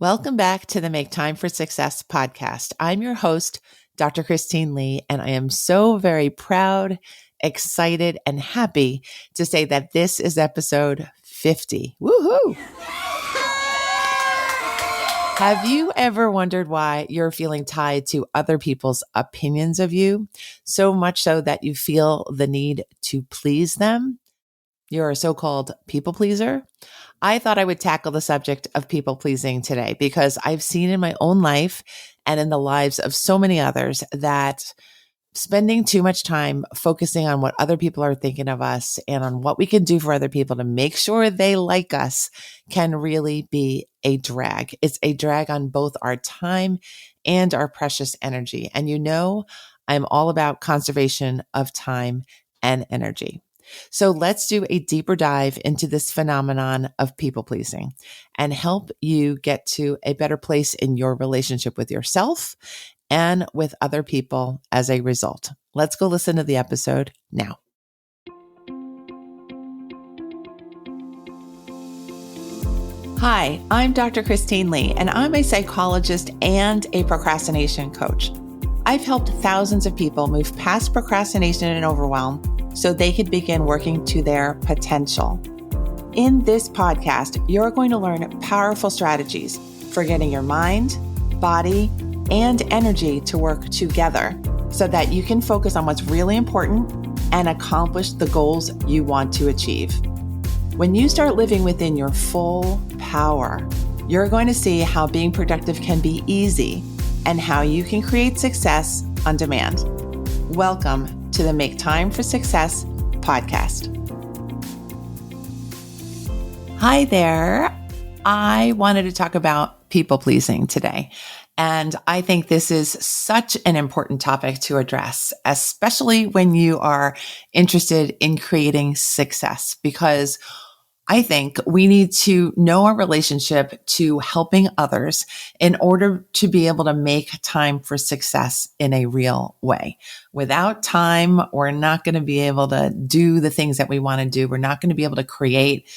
Welcome back to the Make Time for Success podcast. I'm your host, Dr. Christine Lee, and I am so very proud, excited, and happy to say that this is episode 50. Woohoo! Have you ever wondered why you're feeling tied to other people's opinions of you, so much so that you feel the need to please them? You're a so-called people pleaser. I thought I would tackle the subject of people pleasing today because I've seen in my own life and in the lives of so many others that spending too much time focusing on what other people are thinking of us and on what we can do for other people to make sure they like us can really be a drag. It's a drag on both our time and our precious energy. And you know, I'm all about conservation of time and energy. So let's do a deeper dive into this phenomenon of people pleasing and help you get to a better place in your relationship with yourself and with other people as a result. Let's go listen to the episode now. Hi, I'm Dr. Christine Lee, and I'm a psychologist and a procrastination coach. I've helped thousands of people move past procrastination and overwhelm so they could begin working to their potential. In this podcast, you're going to learn powerful strategies for getting your mind, body, and energy to work together so that you can focus on what's really important and accomplish the goals you want to achieve. When you start living within your full power, you're going to see how being productive can be easy and how you can create success on demand. Welcome to the Make Time for Success podcast. Hi there. I wanted to talk about people pleasing today. And I think this is such an important topic to address, especially when you are interested in creating success, because I think we need to know our relationship to helping others in order to be able to make time for success in a real way. Without time, we're not going to be able to do the things that we want to do. We're not going to be able to create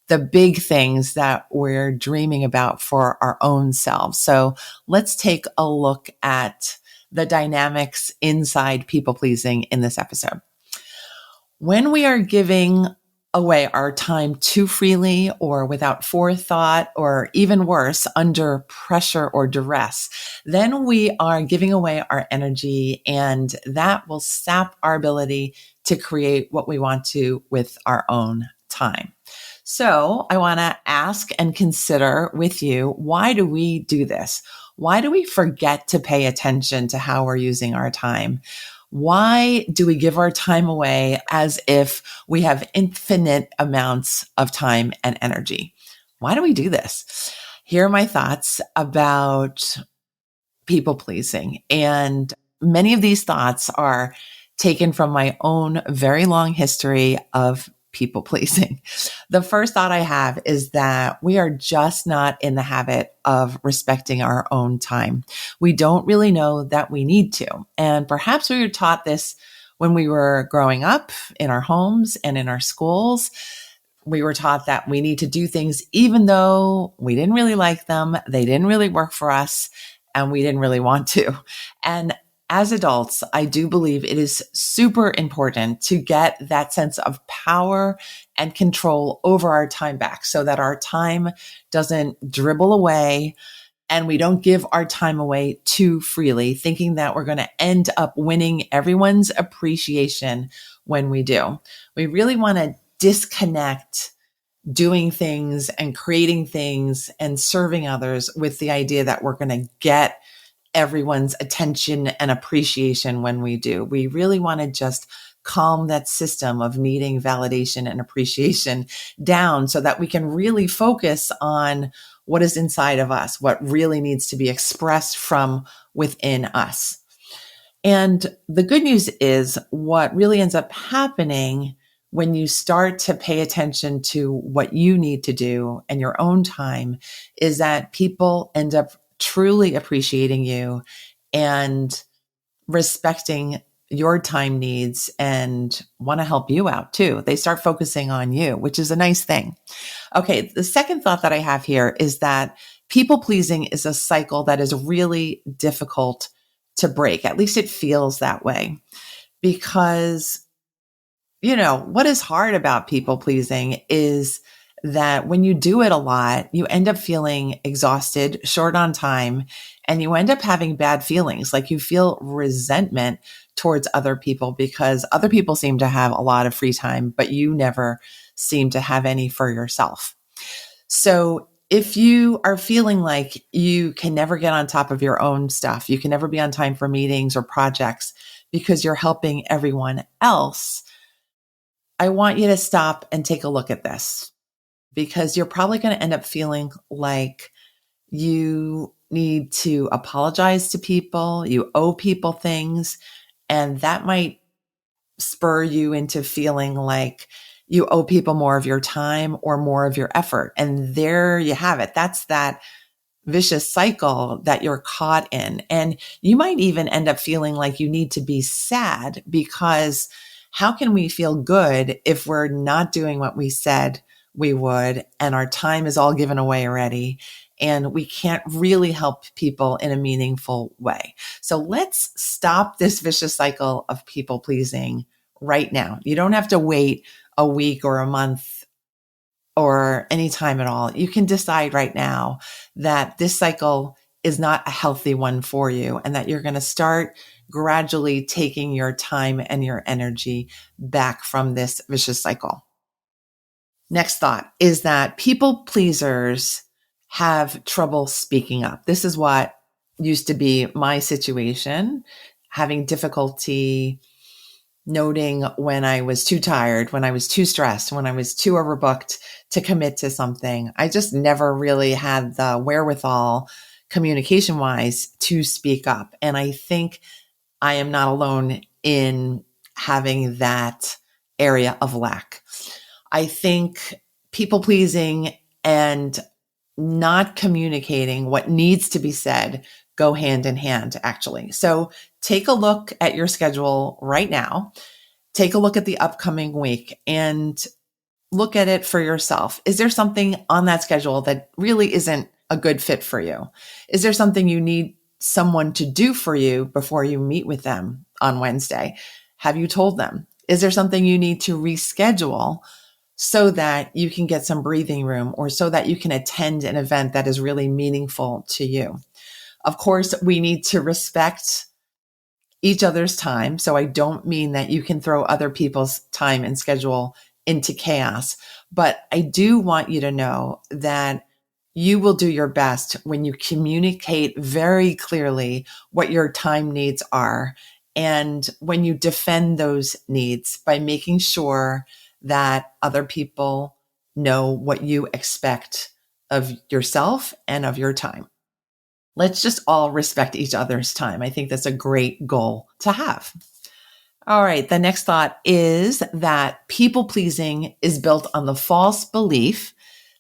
the big things that we're dreaming about for our own selves. So let's take a look at the dynamics inside people pleasing in this episode. When we are giving away our time too freely or without forethought, or even worse, under pressure or duress, then we are giving away our energy, and that will sap our ability to create what we want to with our own time. So I want to ask and consider with you, why do we do this? Why do we forget to pay attention to how we're using our time? Why do we give our time away as if we have infinite amounts of time and energy? Why do we do this? Here are my thoughts about people pleasing. And many of these thoughts are taken from my own very long history of people pleasing. The first thought I have is that we are just not in the habit of respecting our own time. We don't really know that we need to. And perhaps we were taught this when we were growing up in our homes and in our schools. We were taught that we need to do things even though we didn't really like them, they didn't really work for us, and we didn't really want to. And as adults, I do believe it is super important to get that sense of power and control over our time back so that our time doesn't dribble away and we don't give our time away too freely, thinking that we're going to end up winning everyone's appreciation when we do. We really want to disconnect doing things and creating things and serving others with the idea that we're going to get everyone's attention and appreciation when we do. We really want to just calm that system of needing validation and appreciation down so that we can really focus on what is inside of us, what really needs to be expressed from within us. And the good news is what really ends up happening when you start to pay attention to what you need to do and your own time is that people end up truly appreciating you and respecting your time needs and want to help you out too. They start focusing on you, which is a nice thing. Okay. The second thought that I have here is that people pleasing is a cycle that is really difficult to break. At least it feels that way because, what is hard about people pleasing is that when you do it a lot, you end up feeling exhausted, short on time, and you end up having bad feelings. Like you feel resentment towards other people because other people seem to have a lot of free time, but you never seem to have any for yourself. So if you are feeling like you can never get on top of your own stuff, you can never be on time for meetings or projects because you're helping everyone else, I want you to stop and take a look at this because you're probably going to end up feeling like you need to apologize to people, you owe people things, and that might spur you into feeling like you owe people more of your time or more of your effort. And there you have it. That's that vicious cycle that you're caught in. And you might even end up feeling like you need to be sad because how can we feel good if we're not doing what we said we would and our time is all given away already and we can't really help people in a meaningful way? So let's stop this vicious cycle of people pleasing right now. You don't have to wait a week or a month or any time at all. You can decide right now that this cycle is not a healthy one for you and that you're going to start gradually taking your time and your energy back from this vicious cycle. Next thought is that people pleasers have trouble speaking up. This is what used to be my situation, having difficulty noting when I was too tired, when I was too stressed, when I was too overbooked to commit to something. I just never really had the wherewithal communication wise to speak up. And I think I am not alone in having that area of lack. I think people pleasing and not communicating what needs to be said go hand in hand, actually. So take a look at your schedule right now. Take a look at the upcoming week and look at it for yourself. Is there something on that schedule that really isn't a good fit for you? Is there something you need someone to do for you before you meet with them on Wednesday? Have you told them? Is there something you need to reschedule so that you can get some breathing room or so that you can attend an event that is really meaningful to you? Of course, we need to respect each other's time. So I don't mean that you can throw other people's time and schedule into chaos, but I do want you to know that you will do your best when you communicate very clearly what your time needs are. And when you defend those needs by making sure that other people know what you expect of yourself and of your time. Let's just all respect each other's time. I think that's a great goal to have. All right. The next thought is that people pleasing is built on the false belief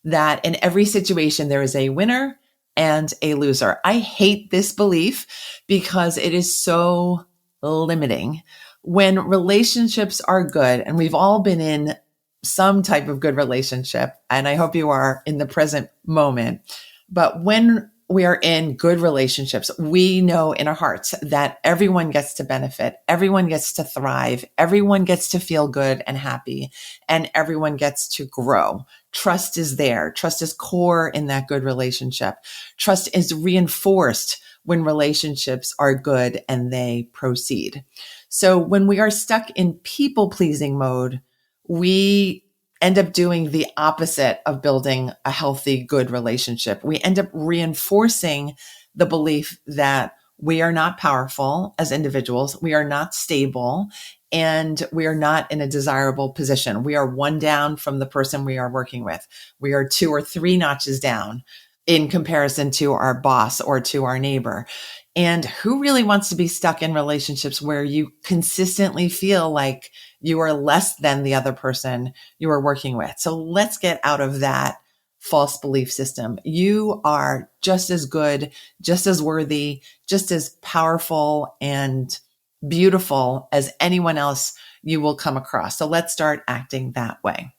that in every situation there is a winner and a loser. I hate this belief because it is so limiting. When relationships are good, and we've all been in some type of good relationship, and I hope you are in the present moment, but when we are in good relationships, we know in our hearts that everyone gets to benefit, everyone gets to thrive, everyone gets to feel good and happy, and everyone gets to grow. Trust is there. Trust is core in that good relationship. Trust is reinforced when relationships are good and they proceed. So when we are stuck in people-pleasing mode, we end up doing the opposite of building a healthy, good relationship. We end up reinforcing the belief that we are not powerful as individuals. We are not stable and we are not in a desirable position. We are one down from the person we are working with. We are 2 or 3 notches down in comparison to our boss or to our neighbor. And who really wants to be stuck in relationships where you consistently feel like you are less than the other person you are working with? So let's get out of that false belief system. You are just as good, just as worthy, just as powerful and beautiful as anyone else you will come across. So let's start acting that way.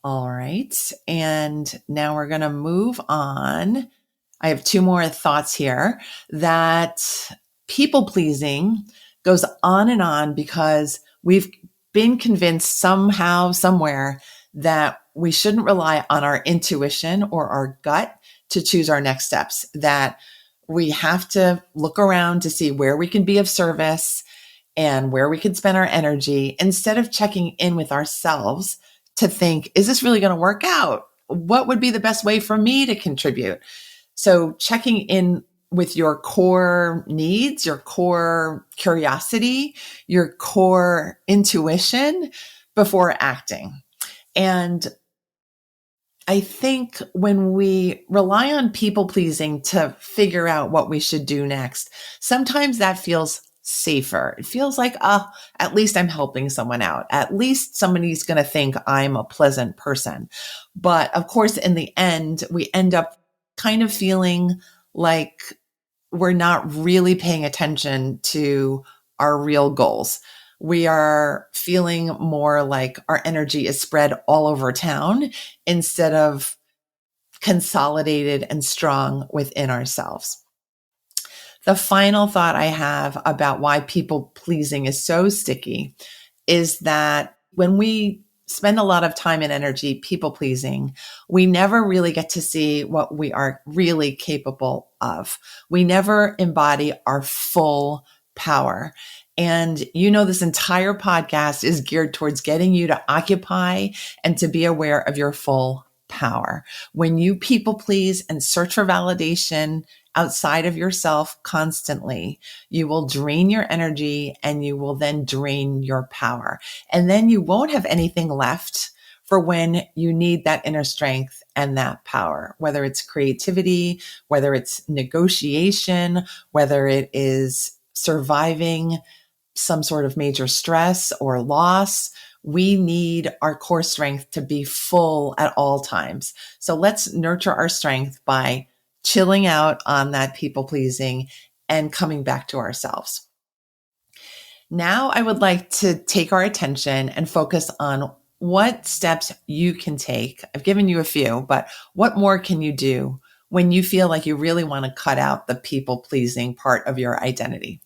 All right. And now we're going to move on I have two more thoughts here, that people pleasing goes on and on because we've been convinced somehow, somewhere, that we shouldn't rely on our intuition or our gut to choose our next steps, that we have to look around to see where we can be of service and where we can spend our energy instead of checking in with ourselves to think, is this really going to work out? What would be the best way for me to contribute? So checking in with your core needs, your core curiosity, your core intuition before acting. And I think when we rely on people pleasing to figure out what we should do next, sometimes that feels safer. It feels like, at least I'm helping someone out. At least somebody's going to think I'm a pleasant person. But of course, in the end, we end up kind of feeling like we're not really paying attention to our real goals. We are feeling more like our energy is spread all over town instead of consolidated and strong within ourselves. The final thought I have about why people pleasing is so sticky is that when we spend a lot of time and energy people pleasing, we never really get to see what we are really capable of. We never embody our full power. And this entire podcast is geared towards getting you to occupy and to be aware of your full power. When you people please and search for validation outside of yourself constantly, you will drain your energy and you will then drain your power. And then you won't have anything left for when you need that inner strength and that power, whether it's creativity, whether it's negotiation, whether it is surviving some sort of major stress or loss. We need our core strength to be full at all times. So let's nurture our strength by chilling out on that people pleasing and coming back to ourselves. Now I would like to take our attention and focus on what steps you can take. I've given you a few, but what more can you do when you feel like you really want to cut out the people pleasing part of your identity?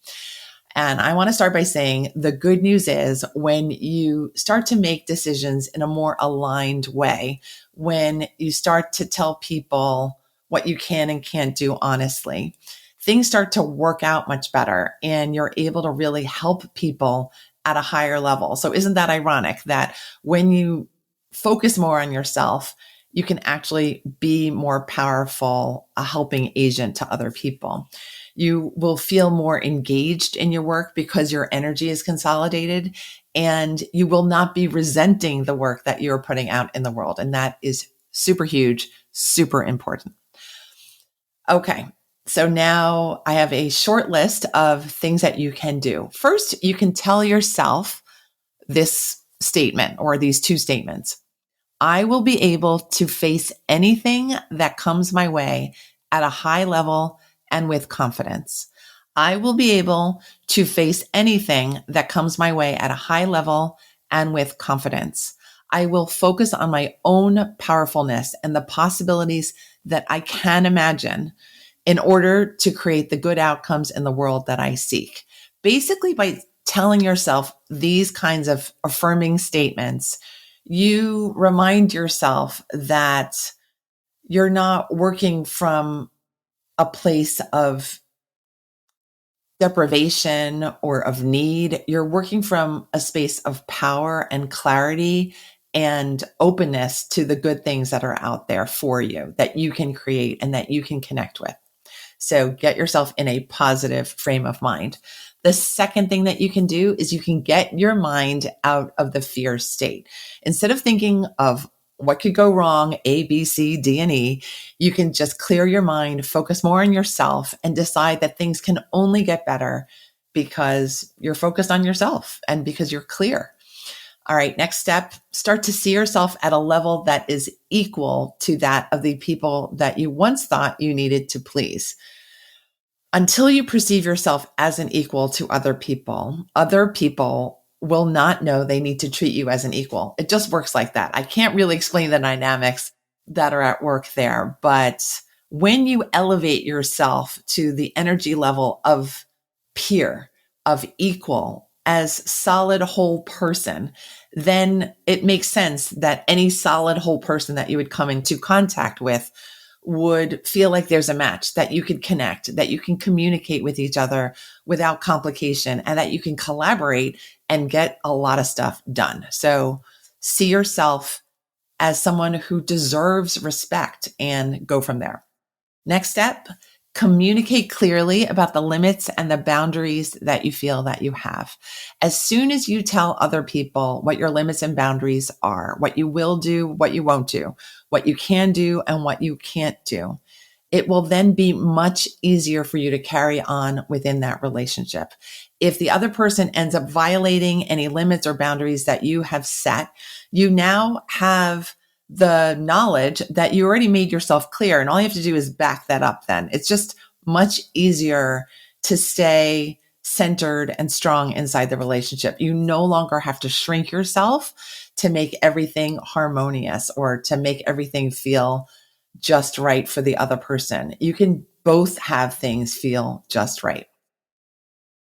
And I want to start by saying the good news is when you start to make decisions in a more aligned way, when you start to tell people what you can and can't do honestly, things start to work out much better and you're able to really help people at a higher level. So isn't that ironic that when you focus more on yourself, you can actually be more powerful, a helping agent to other people. You will feel more engaged in your work because your energy is consolidated, and you will not be resenting the work that you're putting out in the world. And that is super huge, super important. Okay. So now I have a short list of things that you can do. First, you can tell yourself this statement or these two statements. I will be able to face anything that comes my way at a high level and with confidence. I will be able to face anything that comes my way at a high level and with confidence. I will focus on my own powerfulness and the possibilities that I can imagine in order to create the good outcomes in the world that I seek. Basically, by telling yourself these kinds of affirming statements, you remind yourself that you're not working from a place of deprivation or of need. You're working from a space of power and clarity and openness to the good things that are out there for you, that you can create and that you can connect with. So get yourself in a positive frame of mind. The second thing that you can do is you can get your mind out of the fear state. Instead of thinking of what could go wrong, A, B, C, D, and E, you can just clear your mind, focus more on yourself, and decide that things can only get better because you're focused on yourself and because you're clear. All right, next step, start to see yourself at a level that is equal to that of the people that you once thought you needed to please. Until you perceive yourself as an equal to other people will not know they need to treat you as an equal. It just works like that. I can't really explain the dynamics that are at work there, but when you elevate yourself to the energy level of peer, of equal, as solid whole person, then it makes sense that any solid whole person that you would come into contact with would feel like there's a match, that you could connect, that you can communicate with each other without complication, and that you can collaborate and get a lot of stuff done. So see yourself as someone who deserves respect and go from there. Next step, communicate clearly about the limits and the boundaries that you feel that you have. As soon as you tell other people what your limits and boundaries are, what you will do, what you won't do, what you can do, and what you can't do, it will then be much easier for you to carry on within that relationship. If the other person ends up violating any limits or boundaries that you have set, you now have the knowledge that you already made yourself clear, and all you have to do is back that up then. It's just much easier to stay centered and strong inside the relationship. You no longer have to shrink yourself to make everything harmonious or to make everything feel just right for the other person. You can both have things feel just right.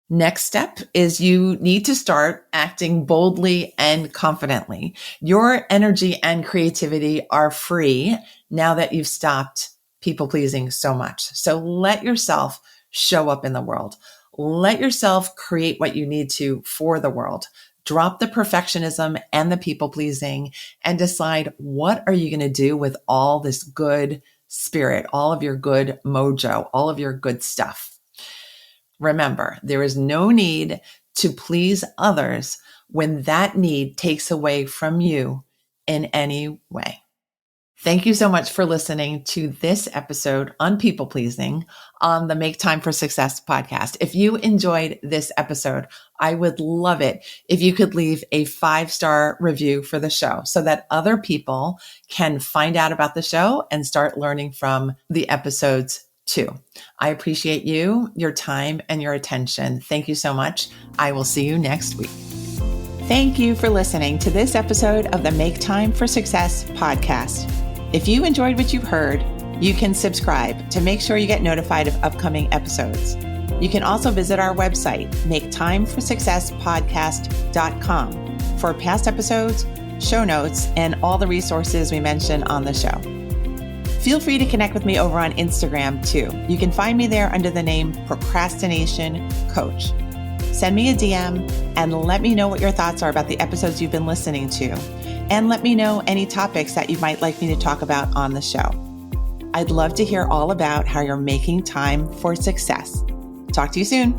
Next step is you need to start acting boldly and confidently. Your energy and creativity are free now that you've stopped people pleasing so much. So let yourself show up in the world. Let yourself create what you need to for the world. Drop the perfectionism and the people pleasing and decide, what are you going to do with all this good spirit, all of your good mojo, all of your good stuff? Remember, there is no need to please others when that need takes away from you in any way. Thank you so much for listening to this episode on people pleasing on the Make Time for Success podcast. If you enjoyed this episode, I would love it if you could leave a 5-star review for the show so that other people can find out about the show and start learning from the episodes too. I appreciate you, your time, and your attention. Thank you so much. I will see you next week. Thank you for listening to this episode of the Make Time for Success podcast. If you enjoyed what you've heard, you can subscribe to make sure you get notified of upcoming episodes. You can also visit our website, maketimeforsuccesspodcast.com, for past episodes, show notes, and all the resources we mention on the show. Feel free to connect with me over on Instagram too. You can find me there under the name Procrastination Coach. Send me a DM and let me know what your thoughts are about the episodes you've been listening to. And let me know any topics that you might like me to talk about on the show. I'd love to hear all about how you're making time for success. Talk to you soon.